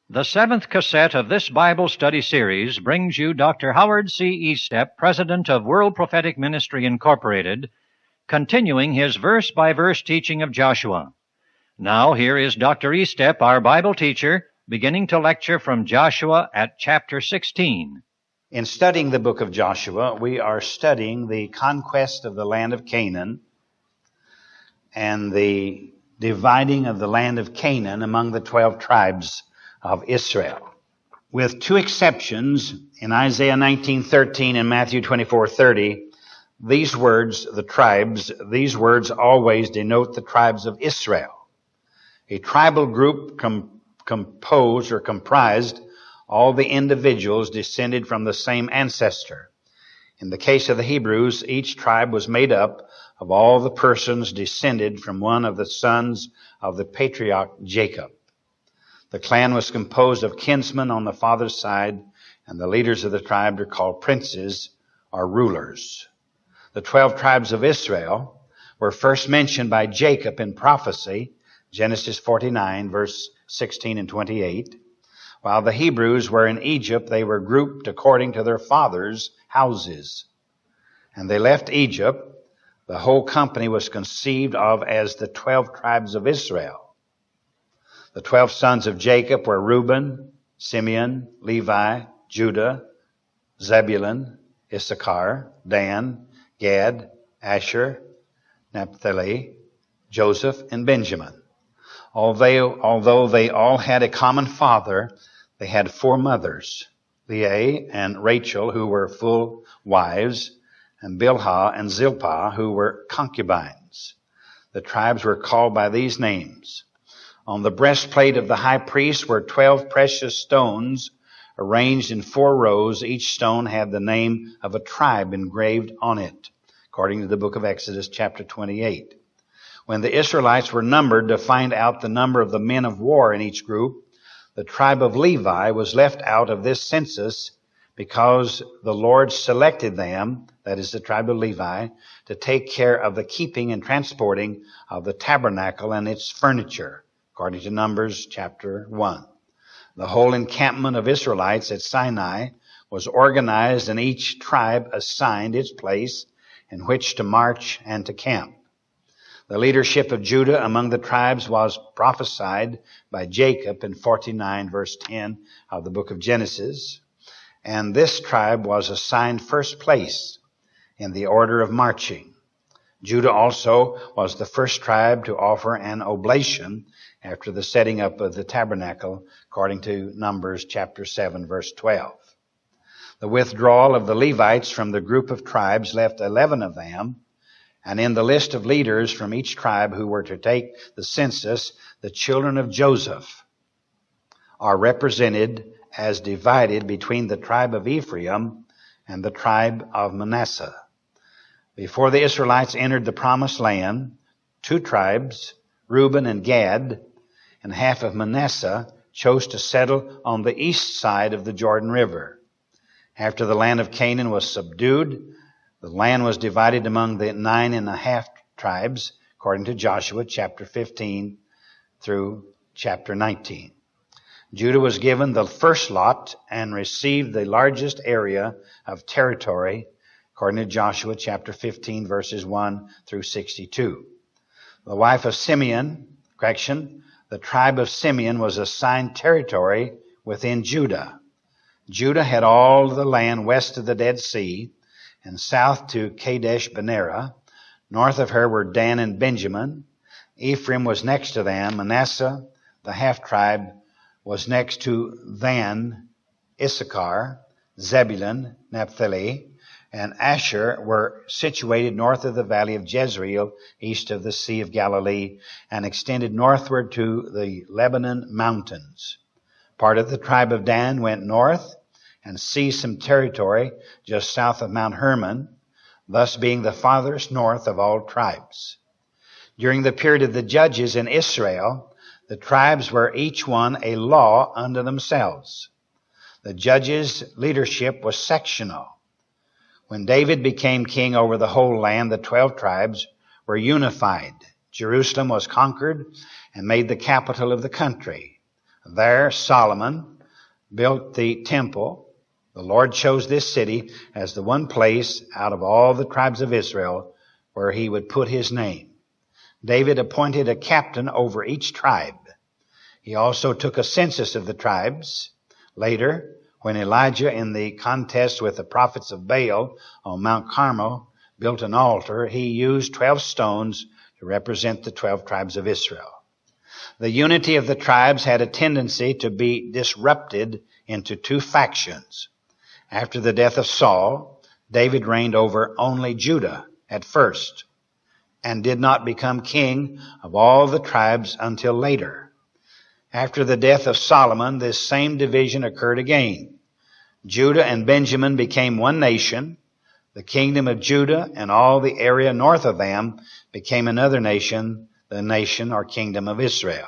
The seventh cassette of this Bible study series brings you Dr. Howard C. Estep, president of World Prophetic Ministry Incorporated, continuing his verse-by-verse teaching of Joshua. Now here is Dr. Estep, our Bible teacher, beginning to lecture from Joshua at chapter 16. In studying the book of Joshua, we are studying the conquest of the land of Canaan and the dividing of the land of Canaan among the 12 tribes of Israel. With two exceptions, in Isaiah 19:13 and Matthew 24:30, these words, the tribes, these words always denote the tribes of Israel. A tribal group composed or comprised all the individuals descended from the same ancestor. In the case of the Hebrews, each tribe was made up of all the persons descended from one of the sons of the patriarch Jacob. The clan was composed of kinsmen on the father's side, and the leaders of the tribe are called princes or rulers. The 12 tribes of Israel were first mentioned by Jacob in prophecy, Genesis 49, verse 16 and 28. While the Hebrews were in Egypt, they were grouped according to their fathers' houses. And they left Egypt. The whole company was conceived of as the 12 tribes of Israel. The 12 sons of Jacob were Reuben, Simeon, Levi, Judah, Zebulun, Issachar, Dan, Gad, Asher, Naphtali, Joseph, and Benjamin. Although they all had a common father, they had 4 mothers, Leah and Rachel, who were full wives, and Bilhah and Zilpah, who were concubines. The tribes were called by these names. On the breastplate of the high priest were 12 precious stones arranged in 4 rows. Each stone had the name of a tribe engraved on it, according to the book of Exodus chapter 28. When the Israelites were numbered to find out the number of the men of war in each group, the tribe of Levi was left out of this census because the Lord selected them, that is the tribe of Levi, to take care of the keeping and transporting of the tabernacle and its furniture, according to Numbers chapter 1. The whole encampment of Israelites at Sinai was organized, and each tribe assigned its place in which to march and to camp. The leadership of Judah among the tribes was prophesied by Jacob in 49 verse 10 of the book of Genesis. And this tribe was assigned first place in the order of marching. Judah also was the first tribe to offer an oblation after the setting up of the tabernacle, according to Numbers chapter 7 verse 12. The withdrawal of the Levites from the group of tribes left 11 of them. And in the list of leaders from each tribe who were to take the census, the children of Joseph are represented as divided between the tribe of Ephraim and the tribe of Manasseh. Before the Israelites entered the promised land, 2 tribes, Reuben and Gad, and half of Manasseh, chose to settle on the east side of the Jordan River. After the land of Canaan was subdued, the land was divided among the 9.5 tribes, according to Joshua chapter 15 through chapter 19. Judah was given the first lot and received the largest area of territory, according to Joshua chapter 15 verses 1 through 62. The wife of the tribe of Simeon was assigned territory within Judah. Judah had all the land west of the Dead Sea, and south to Kadesh Barnea. North of her were Dan and Benjamin. Ephraim was next to them. Manasseh, the half-tribe, was next to then Issachar, Zebulun, Naphtali, and Asher were situated north of the valley of Jezreel, east of the Sea of Galilee, and extended northward to the Lebanon mountains. Part of the tribe of Dan went north and seized some territory just south of Mount Hermon, thus being the farthest north of all tribes. During the period of the judges in Israel, the tribes were each one a law unto themselves. The judges' leadership was sectional. When David became king over the whole land, the 12 tribes were unified. Jerusalem was conquered and made the capital of the country. There Solomon built the temple. The Lord chose this city as the one place out of all the tribes of Israel where he would put his name. David appointed a captain over each tribe. He also took a census of the tribes. Later, when Elijah, in the contest with the prophets of Baal on Mount Carmel, built an altar, he used 12 stones to represent the 12 tribes of Israel. The unity of the tribes had a tendency to be disrupted into two factions. After the death of Saul, David reigned over only Judah at first and did not become king of all the tribes until later. After the death of Solomon, this same division occurred again. Judah and Benjamin became one nation. The kingdom of Judah and all the area north of them became another nation, the nation or kingdom of Israel.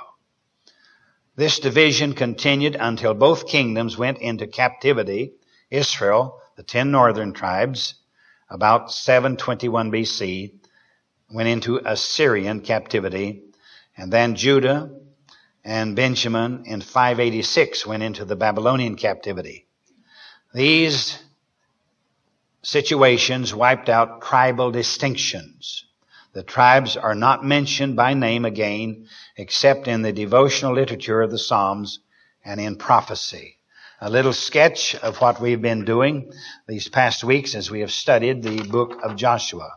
This division continued until both kingdoms went into captivity. Israel, the 10 northern tribes, about 721 BC, went into Assyrian captivity, and then Judah and Benjamin in 586 went into the Babylonian captivity. These situations wiped out tribal distinctions. The tribes are not mentioned by name again except in the devotional literature of the Psalms and in prophecy. A little sketch of what we've been doing these past weeks as we have studied the book of Joshua.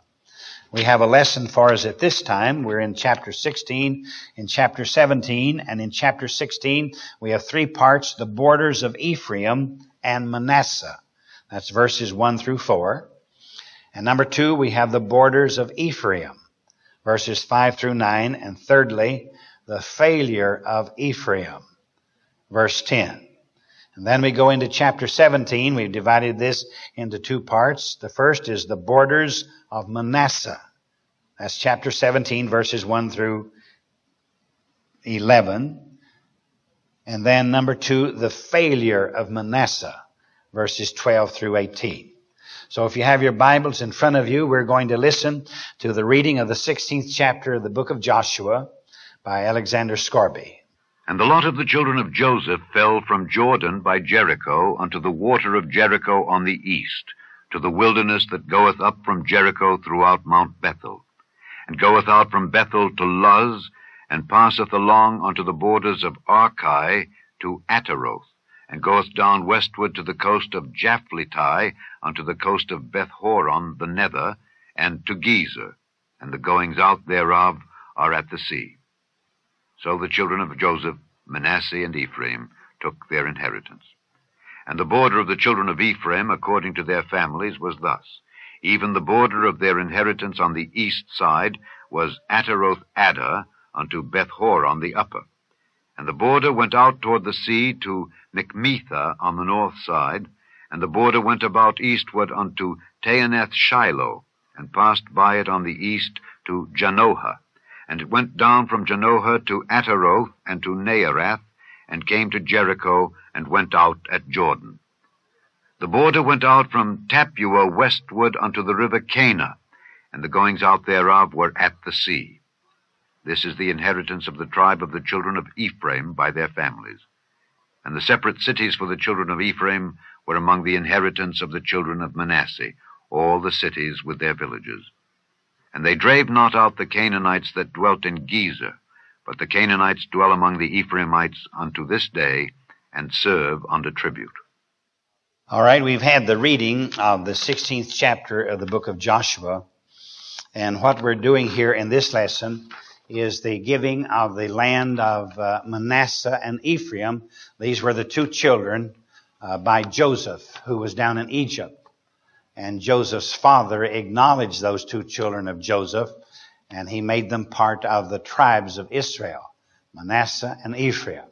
We have a lesson for us at this time. We're in chapter 16, in chapter 17, and in chapter 16 we have 3 parts, the borders of Ephraim and Manasseh. That's verses 1 through 4. And number 2, we have the borders of Ephraim, verses 5 through 9. And thirdly, the failure of Ephraim, verse 10. And then we go into chapter 17. We've divided this into 2 parts. The first is the borders of Manasseh. That's chapter 17, verses 1 through 11. And then number 2, the failure of Manasseh, verses 12 through 18. So if you have your Bibles in front of you, we're going to listen to the reading of the 16th chapter of the book of Joshua by Alexander Scorby. And the lot of the children of Joseph fell from Jordan by Jericho unto the water of Jericho on the east, to the wilderness that goeth up from Jericho throughout Mount Bethel, and goeth out from Bethel to Luz, and passeth along unto the borders of Archi to Ataroth, and goeth down westward to the coast of Japhleti, unto the coast of Beth-horon the nether, and to Gezer, and the goings out thereof are at the sea. So the children of Joseph, Manasseh and Ephraim, took their inheritance. And the border of the children of Ephraim, according to their families, was thus. Even the border of their inheritance on the east side was Ataroth-Adar unto Beth-horon the upper. And the border went out toward the sea to Michmetha on the north side, and the border went about eastward unto Taaneth-Shiloh, and passed by it on the east to Janohah. And it went down from Janohah to Ataroth and to Naarath, and came to Jericho, and went out at Jordan. The border went out from Tappuah westward unto the river Cana, and the goings out thereof were at the sea. This is the inheritance of the tribe of the children of Ephraim by their families. And the separate cities for the children of Ephraim were among the inheritance of the children of Manasseh, all the cities with their villages. And they drave not out the Canaanites that dwelt in Gezer, but the Canaanites dwell among the Ephraimites unto this day, and serve under tribute. All right, we've had the reading of the 16th chapter of the book of Joshua. And what we're doing here in this lesson is the giving of the land of Manasseh and Ephraim. These were the 2 children by Joseph, who was down in Egypt. And Joseph's father acknowledged those 2 children of Joseph, and he made them part of the tribes of Israel, Manasseh and Ephraim.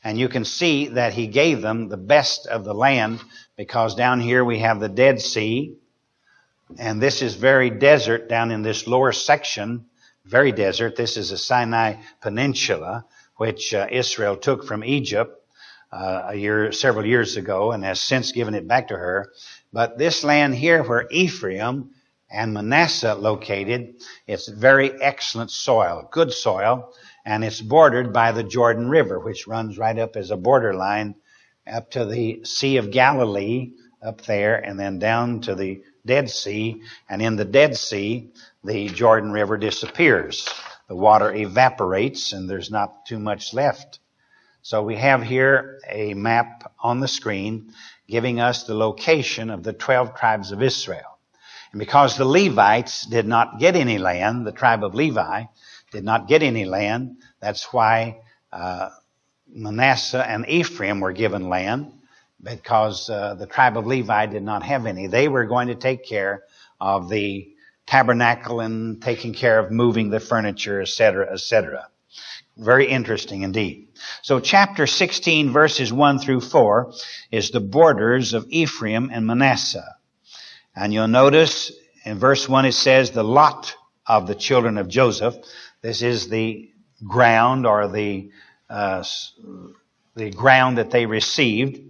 And you can see that he gave them the best of the land, because down here we have the Dead Sea, and this is very desert down in this lower section, very desert. This is the Sinai Peninsula, which Israel took from Egypt several years ago, and has since given it back to her. But this land here where Ephraim and Manasseh located, it's very excellent soil, good soil. and it's bordered by the Jordan River, which runs right up as a borderline up to the Sea of Galilee up there, and then down to the Dead Sea. And in the Dead Sea, the Jordan River disappears. The water evaporates, and there's not too much left. So we have here a map on the screen giving us the location of the 12 tribes of Israel. And because the Levites did not get any land, the tribe of Levi did not get any land, that's why Manasseh and Ephraim were given land, because the tribe of Levi did not have any. They were going to take care of the tabernacle and taking care of moving the furniture, etc., etc. Very interesting indeed. So chapter 16, verses 1 through 4 is the borders of Ephraim and Manasseh. And you'll notice in verse 1 it says the lot of the children of Joseph. This is the ground, or the ground that they received.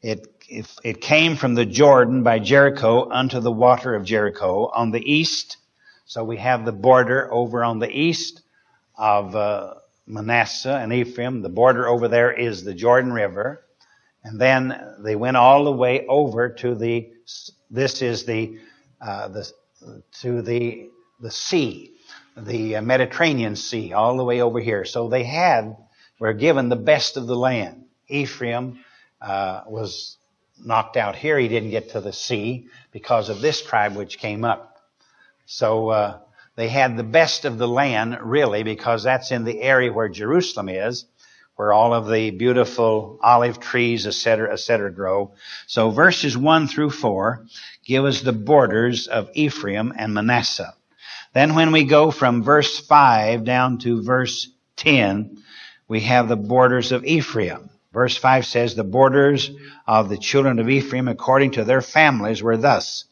It came from the Jordan by Jericho unto the water of Jericho on the east. So we have the border over on the east of Manasseh and Ephraim. The border over there is the Jordan River. And then they went all the way over to the sea, the Mediterranean Sea, all the way over here. So they were given the best of the land. Ephraim was knocked out here. He didn't get to the sea because of this tribe which came up. So they had the best of the land, really, because that's in the area where Jerusalem is, where all of the beautiful olive trees, etc., grow. So verses 1 through 4 give us the borders of Ephraim and Manasseh. Then when we go from verse 5 down to verse 10, we have the borders of Ephraim. Verse 5 says, the borders of the children of Ephraim according to their families were thus.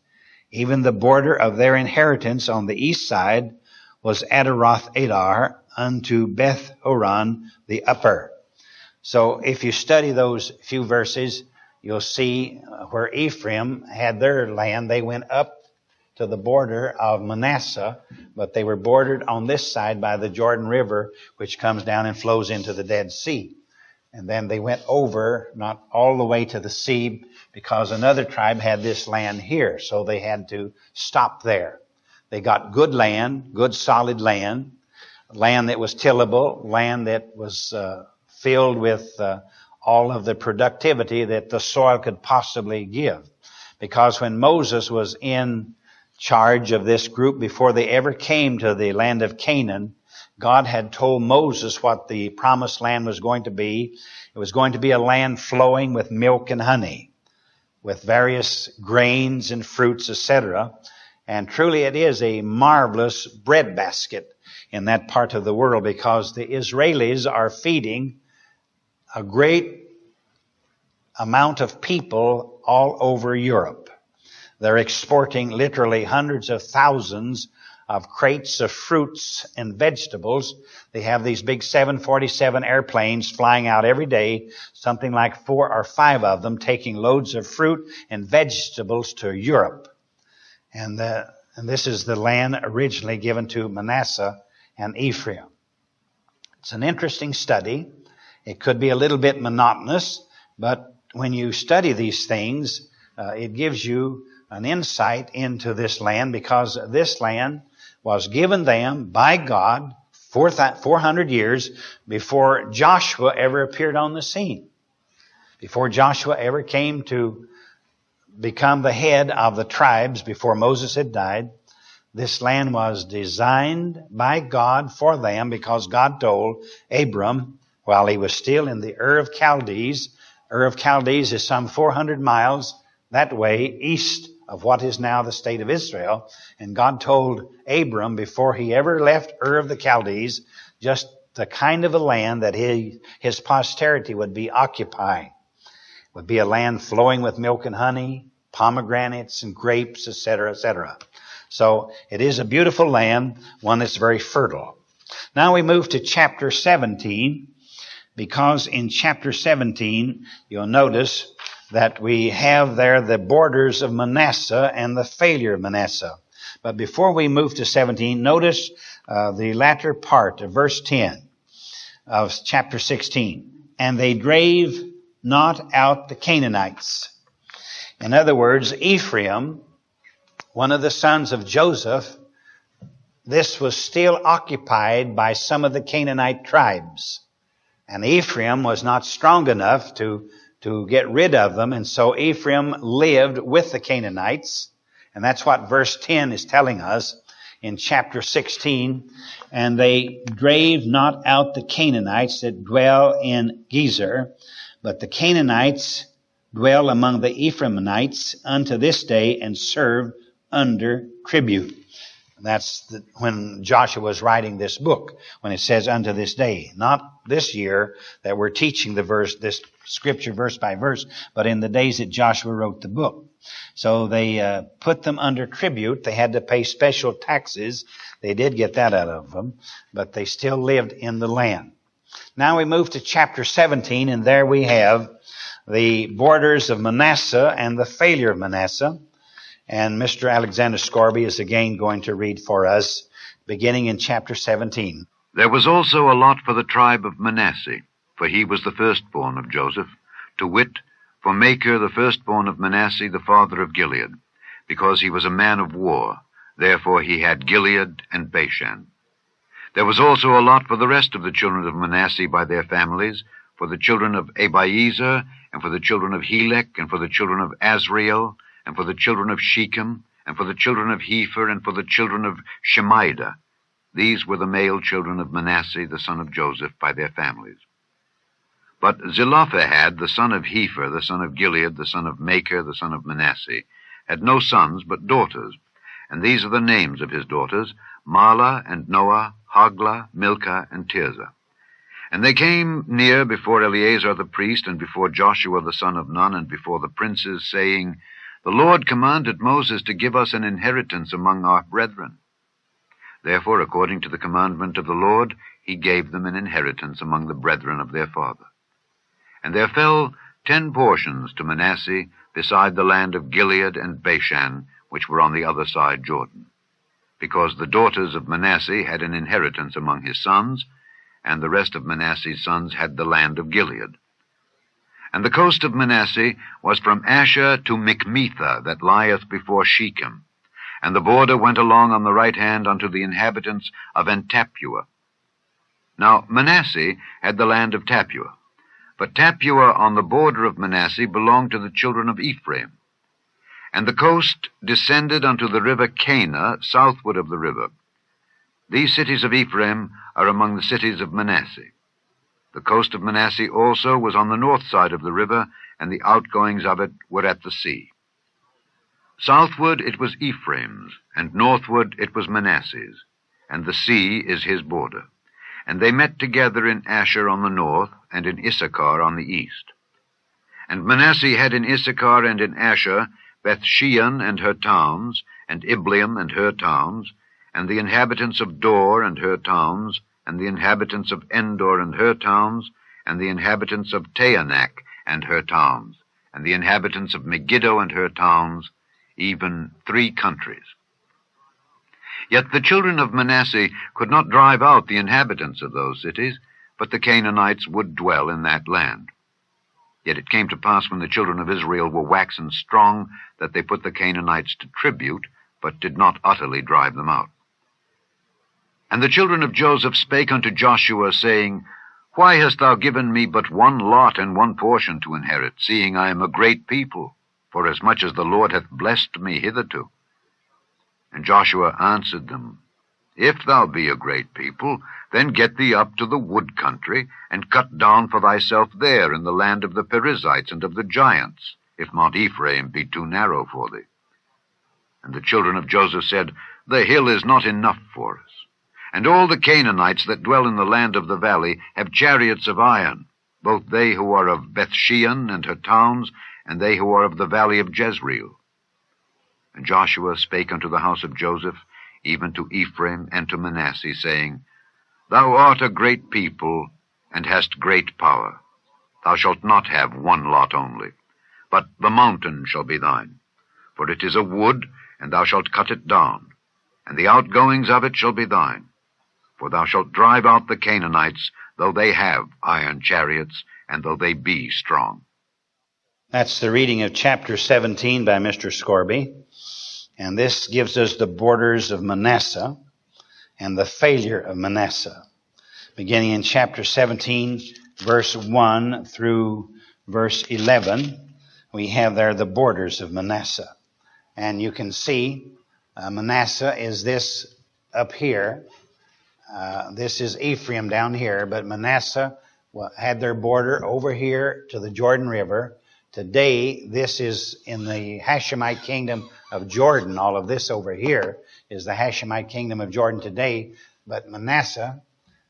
Even the border of their inheritance on the east side was Adaroth Adar unto Beth Horon the upper. So if you study those few verses, you'll see where Ephraim had their land. They went up to the border of Manasseh, but they were bordered on this side by the Jordan River, which comes down and flows into the Dead Sea. And then they went over, not all the way to the sea, because another tribe had this land here, so they had to stop there. They got good land, good solid land that was tillable, land that was filled with all of the productivity that the soil could possibly give. Because when Moses was in charge of this group, before they ever came to the land of Canaan, God had told Moses what the promised land was going to be. It was going to be a land flowing with milk and honey, with various grains and fruits, etc. And truly it is a marvelous breadbasket in that part of the world, because the Israelis are feeding a great amount of people all over Europe. They're exporting literally hundreds of thousands of crates of fruits and vegetables. They have these big 747 airplanes flying out every day, something like 4 or 5 of them, taking loads of fruit and vegetables to Europe. And this is the land originally given to Manasseh and Ephraim. It's an interesting study. It could be a little bit monotonous, but when you study these things, it gives you an insight into this land, because this land was given them by God 400 years before Joshua ever appeared on the scene. Before Joshua ever came to become the head of the tribes, before Moses had died, this land was designed by God for them, because God told Abram while he was still in the Ur of Chaldees. Ur of Chaldees is some 400 miles that way east of what is now the state of Israel. And God told Abram before he ever left Ur of the Chaldees just the kind of a land that his posterity would be occupying. It would be a land flowing with milk and honey, pomegranates and grapes, etc., etc. So it is a beautiful land, one that's very fertile. Now we move to chapter 17, because in chapter 17 you'll notice that we have there the borders of Manasseh and the failure of Manasseh. But before we move to 17, notice the latter part of verse 10. of chapter 16. And they drave not out the Canaanites. In other words, Ephraim, one of the sons of Joseph, this was still occupied by some of the Canaanite tribes. And Ephraim was not strong enough to get rid of them, and so Ephraim lived with the Canaanites. And that's what verse 10 is telling us in chapter 16. And they drave not out the Canaanites that dwell in Gezer, but the Canaanites dwell among the Ephraimites unto this day and serve under tribute. That's when Joshua was writing this book, when it says unto this day. Not this year that we're teaching this scripture verse by verse, but in the days that Joshua wrote the book. So they put them under tribute. They had to pay special taxes. They did get that out of them, but they still lived in the land. Now we move to chapter 17, and there we have the borders of Manasseh and the failure of Manasseh. And Mr. Alexander Scorby is again going to read for us, beginning in chapter 17. There was also a lot for the tribe of Manasseh, for he was the firstborn of Joseph, to wit, for Machir the firstborn of Manasseh, the father of Gilead, because he was a man of war. Therefore he had Gilead and Bashan. There was also a lot for the rest of the children of Manasseh by their families, for the children of Abiezer, and for the children of Helek, and for the children of Azrael, and for the children of Shechem, and for the children of Hepher, and for the children of Shemida. These were the male children of Manasseh, the son of Joseph, by their families. But Zelophehad, the son of Hepher, the son of Gilead, the son of Machir, the son of Manasseh, had no sons but daughters. And these are the names of his daughters, Mahlah and Noah, Hoglah, Milcah, and Tirzah. And they came near before Eleazar the priest, and before Joshua the son of Nun, and before the princes, saying, The Lord commanded Moses to give us an inheritance among our brethren. Therefore, according to the commandment of the Lord, he gave them an inheritance among the brethren of their father. And there fell 10 portions to Manasseh, beside the land of Gilead and Bashan, which were on the other side Jordan, because the daughters of Manasseh had an inheritance among his sons, and the rest of Manasseh's sons had the land of Gilead. And the coast of Manasseh was from Asher to Michmetha, that lieth before Shechem. And the border went along on the right hand unto the inhabitants of Antapua. Now Manasseh had the land of Tapua, but Tapua on the border of Manasseh belonged to the children of Ephraim. And the coast descended unto the river Cana, southward of the river. These cities of Ephraim are among the cities of Manasseh. The coast of Manasseh also was on the north side of the river, and the outgoings of it were at the sea. Southward it was Ephraim's, and northward it was Manasseh's, and the sea is his border. And they met together in Asher on the north, and in Issachar on the east. And Manasseh had in Issachar and in Asher Bethshean and her towns, and Ibleam and her towns, and the inhabitants of Dor and her towns, and the inhabitants of Endor and her towns, and the inhabitants of Taanach and her towns, and the inhabitants of Megiddo and her towns, even 3 countries. Yet the children of Manasseh could not drive out the inhabitants of those cities, but the Canaanites would dwell in that land. Yet it came to pass when the children of Israel were waxen strong, that they put the Canaanites to tribute, but did not utterly drive them out. And the children of Joseph spake unto Joshua, saying, Why hast thou given me but 1 lot and 1 portion to inherit, seeing I am a great people, forasmuch as the Lord hath blessed me hitherto? And Joshua answered them, If thou be a great people, then get thee up to the wood country, and cut down for thyself there in the land of the Perizzites and of the giants, if Mount Ephraim be too narrow for thee. And the children of Joseph said, The hill is not enough for us. And all the Canaanites that dwell in the land of the valley have chariots of iron, both they who are of Bethshean and her towns, and they who are of the valley of Jezreel. And Joshua spake unto the house of Joseph, even to Ephraim and to Manasseh, saying, Thou art a great people, and hast great power. Thou shalt not have 1 lot only, but the mountain shall be thine. For it is a wood, and thou shalt cut it down, and the outgoings of it shall be thine. For thou shalt drive out the Canaanites though they have iron chariots, and though they be strong. That's the reading of chapter 17 by Mr. Scorby. And this gives us the borders of Manasseh and the failure of Manasseh. Beginning in chapter 17, verse 1 through verse 11, we have there the borders of Manasseh. And you can see Manasseh is this up here. This is Ephraim down here, but Manasseh had their border over here to the Jordan River. Today, this is in the Hashemite kingdom of Jordan. All of this over here is the Hashemite kingdom of Jordan today. But Manasseh,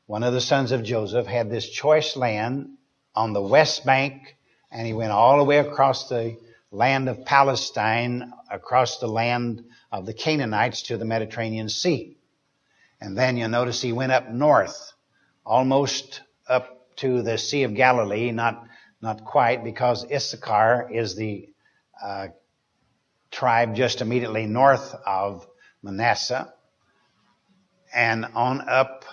one of the sons of Joseph, had this choice land on the west bank, and he went all the way across the land of Palestine, across the land of the Canaanites to the Mediterranean Sea. And then you'll notice he went up north, almost up to the Sea of Galilee, not quite, because Issachar is the tribe just immediately north of Manasseh, and on up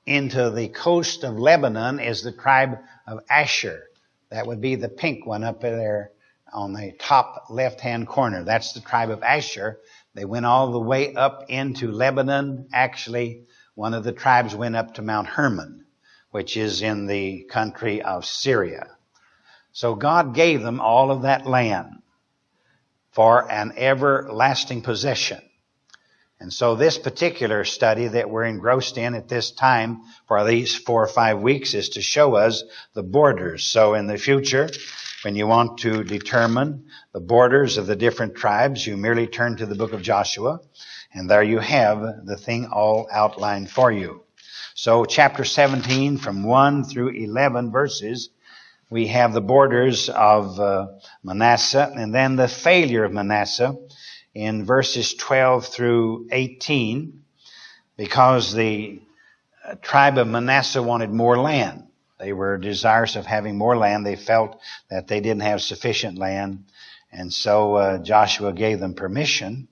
into the coast of Lebanon is the tribe of Asher. That would be the pink one up there on the top left-hand corner. That's the tribe of Asher. They went all the way up into Lebanon. Actually, one of the tribes went up to Mount Hermon, which is in the country of Syria. So God gave them all of that land for an everlasting possession. And so this particular study that we're engrossed in at this time for these 4 or 5 weeks is to show us the borders. So in the future, when you want to determine the borders of the different tribes, you merely turn to the book of Joshua, and there you have the thing all outlined for you. So chapter 17 from 1 through 11 verses, we have the borders of Manasseh, and then the failure of Manasseh in verses 12 through 18, because the tribe of Manasseh wanted more land. They were desirous of having more land. They felt that they didn't have sufficient land. And so Joshua gave them permission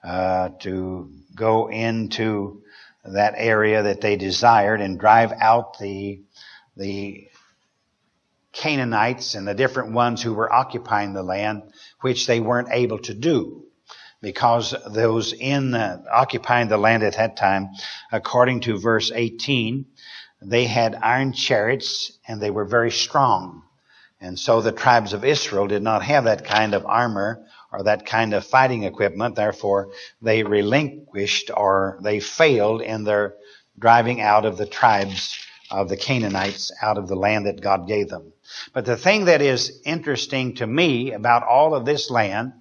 to go into that area that they desired and drive out the Canaanites and the different ones who were occupying the land, which they weren't able to do, because those occupying the land at that time, according to verse 18, they had iron chariots and they were very strong. And so the tribes of Israel did not have that kind of armor or that kind of fighting equipment. Therefore, they relinquished, or they failed in their driving out of the tribes of the Canaanites out of the land that God gave them. But the thing that is interesting to me about all of this land,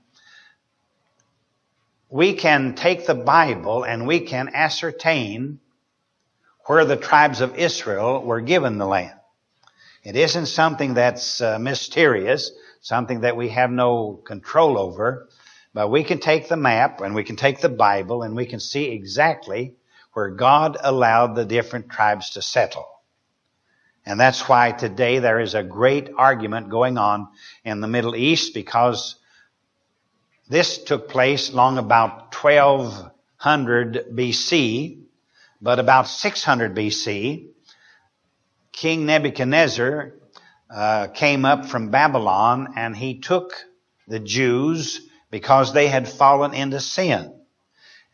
we can take the Bible and we can ascertain where the tribes of Israel were given the land. It isn't something that's mysterious, something that we have no control over, but we can take the map and we can take the Bible and we can see exactly where God allowed the different tribes to settle. And that's why today there is a great argument going on in the Middle East, because this took place long about 1200 BC, but about 600 BC, King Nebuchadnezzar came up from Babylon, and he took the Jews because they had fallen into sin.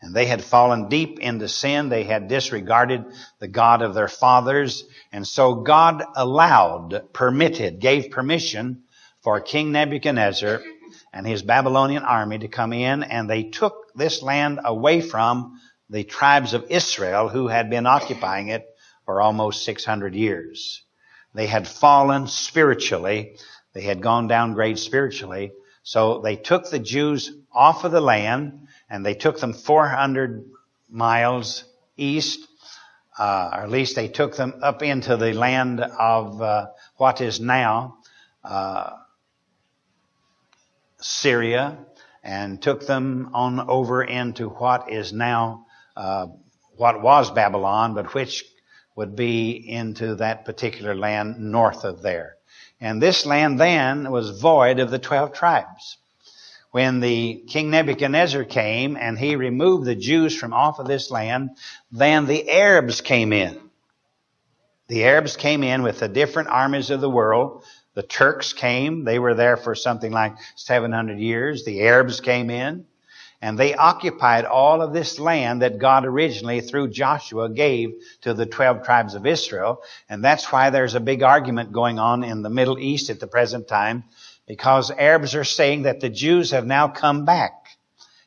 And they had fallen deep into sin. They had disregarded the God of their fathers. And so God gave permission for King Nebuchadnezzar and his Babylonian army to come in, and they took this land away from the tribes of Israel, who had been occupying it for almost 600 years. They had fallen spiritually. They had gone down grade spiritually. So they took the Jews off of the land, and they took them 400 miles east, or at least they took them up into the land of what is now Syria, and took them on over into what is now, what was Babylon, but which would be into that particular land north of there. And this land then was void of the 12 tribes. When the King Nebuchadnezzar came and he removed the Jews from off of this land, then the Arabs came in. The Arabs came in with the different armies of the world. The Turks came. They were there for something like 700 years. The Arabs came in, and they occupied all of this land that God originally, through Joshua, gave to the 12 tribes of Israel. And that's why there's a big argument going on in the Middle East at the present time, because Arabs are saying that the Jews have now come back,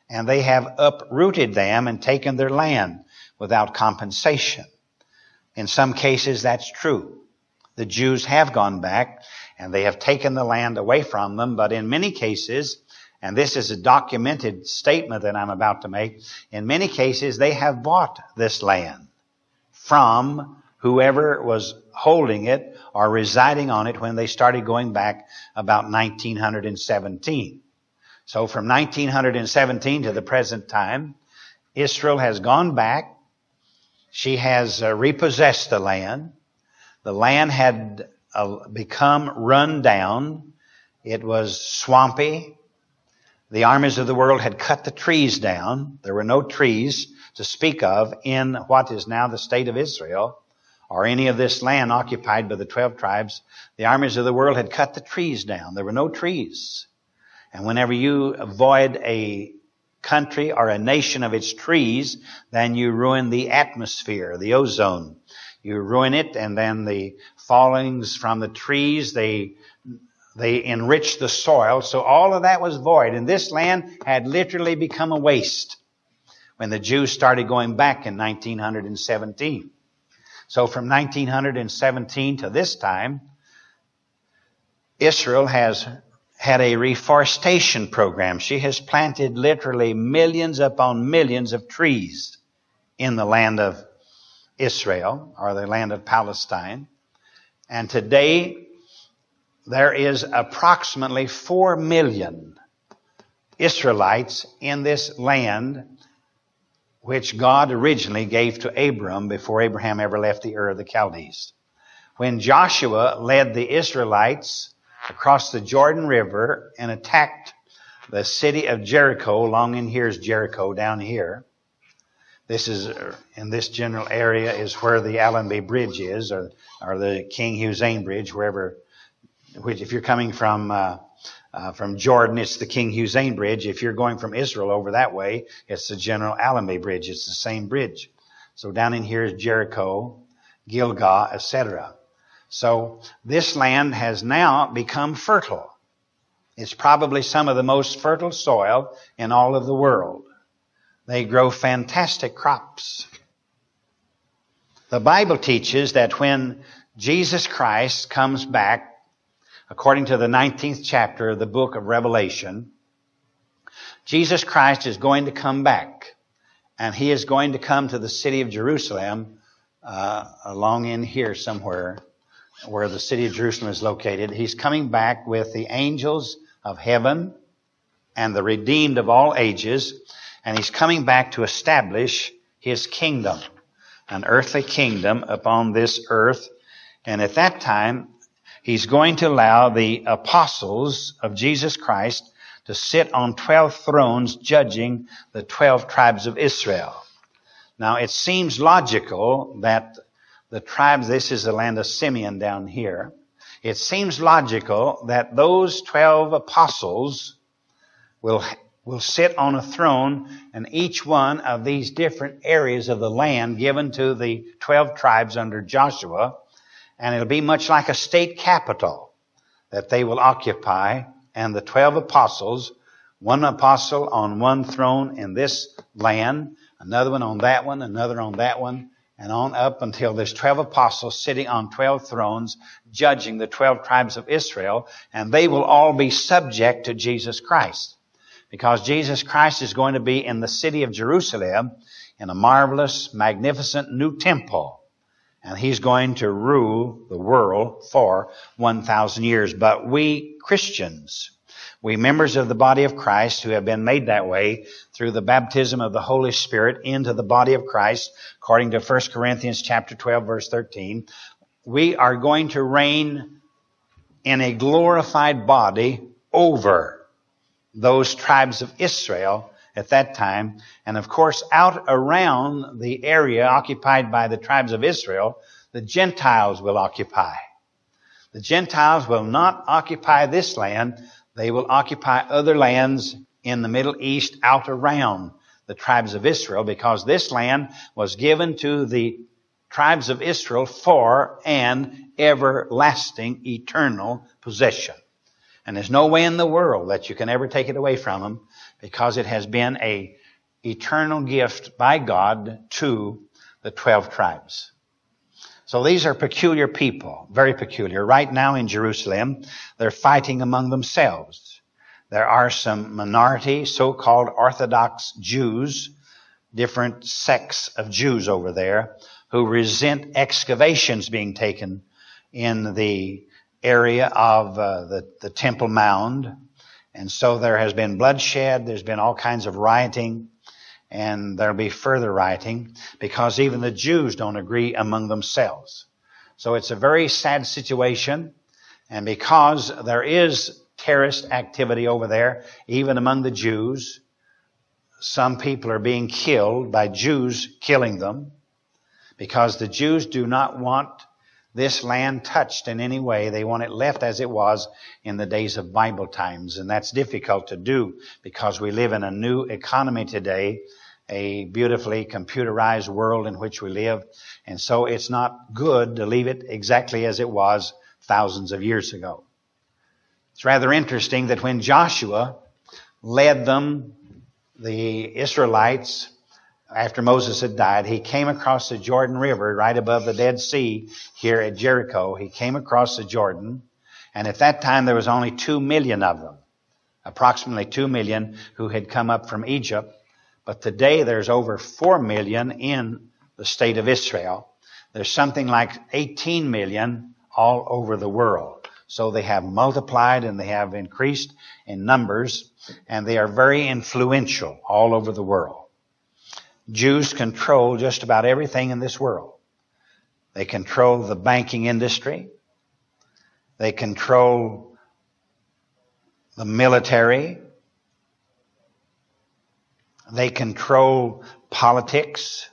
and they have uprooted them and taken their land without compensation. In some cases, that's true. The Jews have gone back, and they have taken the land away from them. But in many cases, and this is a documented statement that I'm about to make, in many cases, they have bought this land from whoever was holding it or residing on it when they started going back about 1917. So from 1917 to the present time, Israel has gone back. She has repossessed the land. The land had become run down. It was swampy. The armies of the world had cut the trees down. There were no trees to speak of in what is now the state of Israel, or any of this land occupied by the 12 tribes. The armies of the world had cut the trees down. There were no trees. And whenever you avoid a country or a nation of its trees, then you ruin the atmosphere, the ozone. You ruin it, and then the fallings from the trees, they enrich the soil. So all of that was void. And this land had literally become a waste when the Jews started going back in 1917. So from 1917 to this time, Israel has had a reforestation program. She has planted literally millions upon millions of trees in the land of Israel, or the land of Palestine. And today, there is approximately 4 million Israelites in this land which God originally gave to Abram before Abraham ever left the Ur of the Chaldees. When Joshua led the Israelites across the Jordan River and attacked the city of Jericho, along in here is Jericho, down here. This is, in this general area, is where the Allenby Bridge is, or the King Hussein Bridge, which if you're coming from Jordan, it's the King Hussein Bridge. If you're going from Israel over that way, it's the General Allenby Bridge. It's the same bridge. So down in here is Jericho, Gilgal, etc. So this land has now become fertile. It's probably some of the most fertile soil in all of the world. They grow fantastic crops. The Bible teaches that when Jesus Christ comes back, according to the 19th chapter of the book of Revelation, Jesus Christ is going to come back, and He is going to come to the city of Jerusalem, along in here somewhere, where the city of Jerusalem is located. He's coming back with the angels of heaven and the redeemed of all ages, and He's coming back to establish His kingdom, an earthly kingdom upon this earth. And at that time, He's going to allow the apostles of Jesus Christ to sit on 12 thrones judging the 12 tribes of Israel. Now, it seems logical that the tribes, this is the land of Simeon down here, it seems logical that those 12 apostles will sit on a throne, and each one of these different areas of the land given to the 12 tribes under Joshua, and it'll be much like a state capital that they will occupy, and the 12 apostles, one apostle on one throne in this land, another one on that one, another on that one, and on up until there's 12 apostles sitting on 12 thrones judging the 12 tribes of Israel, and they will all be subject to Jesus Christ. Because Jesus Christ is going to be in the city of Jerusalem in a marvelous, magnificent new temple. And He's going to rule the world for 1,000 years. But we Christians, we members of the body of Christ who have been made that way through the baptism of the Holy Spirit into the body of Christ, according to 1 Corinthians chapter 12, verse 13, we are going to reign in a glorified body over those tribes of Israel at that time. And of course, out around the area occupied by the tribes of Israel, the Gentiles will occupy. The Gentiles will not occupy this land. They will occupy other lands in the Middle East out around the tribes of Israel, because this land was given to the tribes of Israel for an everlasting, eternal possession. And there's no way in the world that you can ever take it away from them, because it has been an eternal gift by God to the 12 tribes. So these are peculiar people, very peculiar. Right now in Jerusalem, they're fighting among themselves. There are some minority, so-called Orthodox Jews, different sects of Jews over there, who resent excavations being taken in the area of the Temple Mound. And so there has been bloodshed, there's been all kinds of rioting, and there'll be further rioting, because even the Jews don't agree among themselves. So it's a very sad situation, and because there is terrorist activity over there, even among the Jews, some people are being killed by Jews killing them, because the Jews do not want this land touched in any way. They want it left as it was in the days of Bible times. And that's difficult to do, because we live in a new economy today, a beautifully computerized world in which we live. And so it's not good to leave it exactly as it was thousands of years ago. It's rather interesting that when Joshua led them, the Israelites, after Moses had died, he came across the Jordan River right above the Dead Sea here at Jericho. He came across the Jordan, and at that time there was only 2 million of them, approximately 2 million who had come up from Egypt. But today there's over 4 million in the state of Israel. There's something like 18 million all over the world. So they have multiplied and they have increased in numbers, and they are very influential all over the world. Jews control just about everything in this world. They control the banking industry. They control the military. They control politics.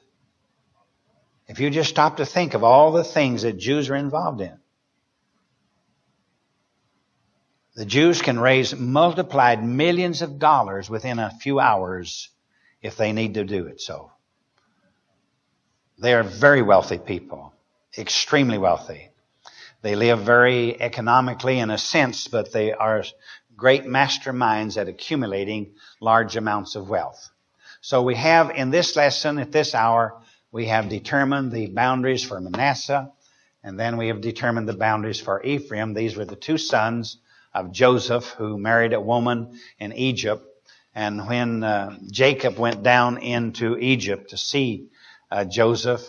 If you just stop to think of all the things that Jews are involved in, the Jews can raise multiplied millions of dollars within a few hours if they need to do it so. They are very wealthy people, extremely wealthy. They live very economically in a sense, but they are great masterminds at accumulating large amounts of wealth. So we have in this lesson, at this hour, we have determined the boundaries for Manasseh, and then we have determined the boundaries for Ephraim. These were the two sons of Joseph, who married a woman in Egypt. And when Jacob went down into Egypt to see Joseph,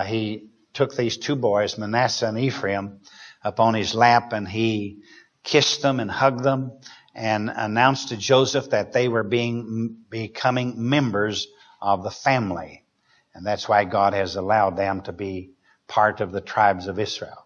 he took these two boys, Manasseh and Ephraim, up on his lap, and he kissed them and hugged them and announced to Joseph that they were becoming members of the family. And that's why God has allowed them to be part of the tribes of Israel.